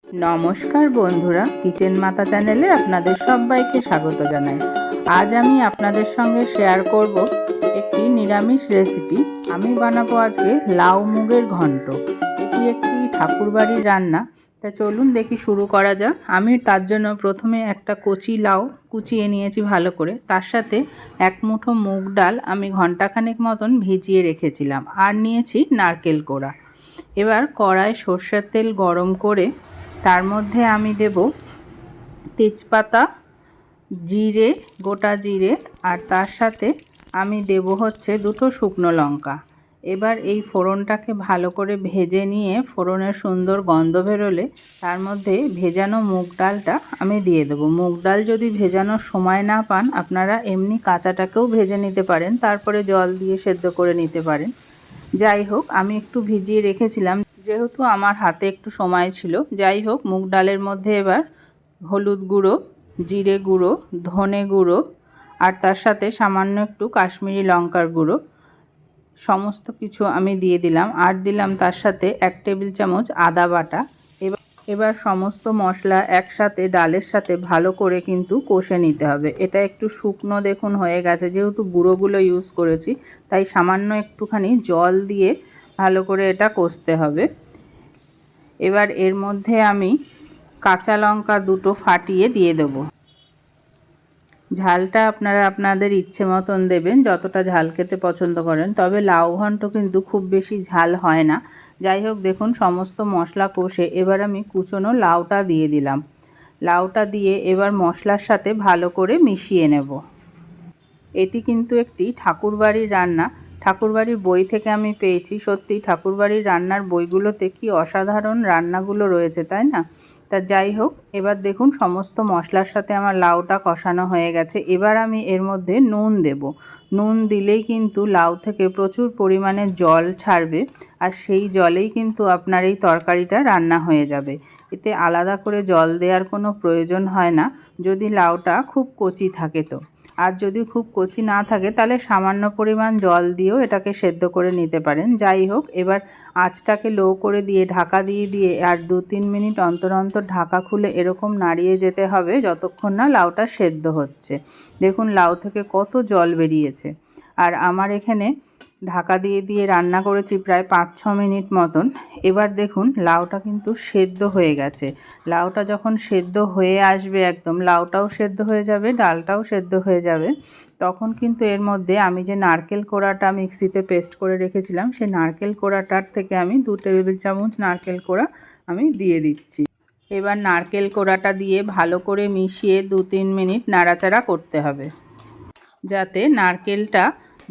নমস্কার বন্ধুরা, কিচেন মাতা চ্যানেলে আপনাদের সবাইকে স্বাগত জানাই। আজ আমি আপনাদের সঙ্গে শেয়ার করব একটি নিরামিষ রেসিপি। আমি বানাবো আজকে লাউ মুগের ঘন্ট। এটি একটি ঠাকুরবাড়ির রান্না। তা চলুন দেখি শুরু করা যাক। আমি তার জন্য প্রথমে একটা কচি লাউ কুচিয়ে নিয়েছি ভালো করে। তার সাথে এক মুঠো মুগ ডাল আমি ঘন্টাখানেক মতন ভিজিয়ে রেখেছিলাম, আর নিয়েছি নারকেল কোড়া। এবার কড়ায় সর্ষের তেল গরম করে তার মধ্যে আমি দেব তেজপাতা, জিরে, গোটা জিরে, আর তার সাথে আমি দেব হচ্ছে দুটো শুকনো লঙ্কা। এবার এই ফোড়নটাকে ভালো করে ভেজে নিয়ে ফোড়নের সুন্দর গন্ধ বেরোলে তার মধ্যে ভেজানো মুগ ডালটা আমি দিয়ে দেবো। মুগ ডাল যদি ভেজানোর সময় না পান, আপনারা এমনি কাঁচাটাকেও ভেজে নিতে পারেন, তারপরে জল দিয়ে সেদ্ধ করে নিতে পারেন। যাই হোক, আমি একটু ভিজিয়ে রেখেছিলাম যেহেতু আমার হাতে একটু সময় ছিল। যাই হোক, মুগ ডালের মধ্যে এবার হলুদ গুঁড়ো, জিরে গুঁড়ো, ধনে গুঁড়ো, আর তার সাথে সামান্য একটু কাশ্মীরি লঙ্কার গুঁড়ো সমস্ত কিছু আমি দিয়ে দিলাম। আর দিলাম তার সাথে 1 টেবিল চামচ আদা বাটা। এবার সমস্ত মশলা একসাথে ডালের সাথে ভালো করে কিন্তু কষে নিতে হবে। এটা একটু শুকনো দেখুন হয়ে গেছে, যেহেতু গুঁড়োগুলো ইউজ করেছি তাই সামান্য একটুখানি জল দিয়ে ভালো করে এটা কষতে হবে। এবার এর মধ্যে আমি কাঁচা লঙ্কা দুটো ফাটিয়ে দিয়ে দেব। ঝালটা আপনারা আপনাদের ইচ্ছে মতন দেবেন, যতটা ঝাল খেতে পছন্দ করেন। তবে লাউ ঘন্ট কিন্তু খুব বেশি ঝাল হয় না। যাই হোক, দেখুন সমস্ত মশলা কষে এবার আমি কুচনো লাউটা দিয়ে দিলাম। লাউটা দিয়ে এবার মশলার সাথে ভালো করে মিশিয়ে নেব। এটি কিন্তু একটি ঠাকুরবাড়ির রান্না। ঠাকুরবাড়ির বই থেকে আমি পেয়েছি। সত্যি ঠাকুরবাড়ির রান্নার বইগুলোতে কি অসাধারণ রান্নাগুলো রয়েছে, তাই না? তা যাই হোক, এবার দেখুন সমস্ত মশলার সাথে আমার লাউটা কষানো হয়ে গেছে। এবার আমি এর মধ্যে নুন দেব। নুন দিলেই কিন্তু লাউ থেকে প্রচুর পরিমাণে জল ছাড়বে, আর সেই জলেই কিন্তু আপনার এই তরকারিটা রান্না হয়ে যাবে। এতে আলাদা করে জল দেওয়ার কোনো প্রয়োজন হয় না, যদি লাউটা খুব কচি থাকে তো। আর যদি খুব কচি না থাকে তাহলে সামান্য পরিমাণ জল দিয়েও এটাকে সেদ্ধ করে নিতে পারেন। যাই হোক, এবার আঁচটাকে লো করে দিয়ে ঢাকা দিয়ে আর 2-3 মিনিট অন্তর অন্তর ঢাকা খুলে এরকম নাড়িয়ে যেতে হবে যতক্ষণ না লাউটা সেদ্ধ হচ্ছে। দেখুন লাউ থেকে কত জল বেরিয়েছে। আর আমার এখানে ঢাকা দিয়ে রান্না করেছি প্রায় 5-6 মিনিট মতন। এবার দেখুন লাউটা কিন্তু সেদ্ধ হয়ে গেছে। লাউটা যখন সেদ্ধ হয়ে আসবে, একদম লাউটাও সেদ্ধ হয়ে যাবে, ডালটাও সেদ্ধ হয়ে যাবে, তখন কিন্তু এর মধ্যে আমি যে নারকেল কোড়াটা মিক্সিতে পেস্ট করে রেখেছিলাম, সেই নারকেল কোড়াটার থেকে আমি 2 টেবিল চামচ নারকেল কোড়া আমি দিয়ে দিচ্ছি। এবার নারকেল কোড়াটা দিয়ে ভালো করে মিশিয়ে 2-3 মিনিট নাড়াচাড়া করতে হবে, যাতে নারকেলটা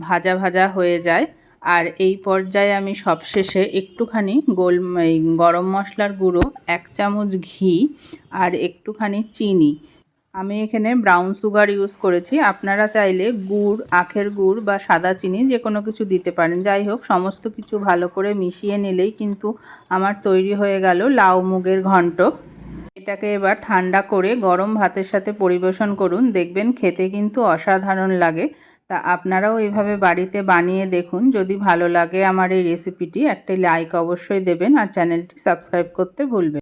ভাজা ভাজা হয়ে যায়। আর এই পর্যায়ে আমি সবশেষে একটুখানি গরম মশলার গুঁড়ো, 1 চামচ ঘি, আর একটুখানি চিনি, আমি এখানে ব্রাউন সুগার ইউজ করেছি। আপনারা চাইলে গুড়, আখের গুড় বা সাদা চিনি যে কোনো কিছু দিতে পারেন। যাই হোক, সমস্ত কিছু ভালো করে মিশিয়ে নিলেই কিন্তু আমার তৈরি হয়ে গেল লাউ মুগের ঘন্ট। এটাকে এবার ঠান্ডা করে গরম ভাতের সাথে পরিবেশন করুন, দেখবেন খেতে কিন্তু অসাধারণ লাগে। তা আপনারাও এইভাবে বাড়িতে বানিয়ে দেখুন। যদি ভালো লাগে আমার এই রেসিপিটি, একটা লাইক অবশ্যই দেবেন, আর চ্যানেলটি সাবস্ক্রাইব করতে ভুলবেন না।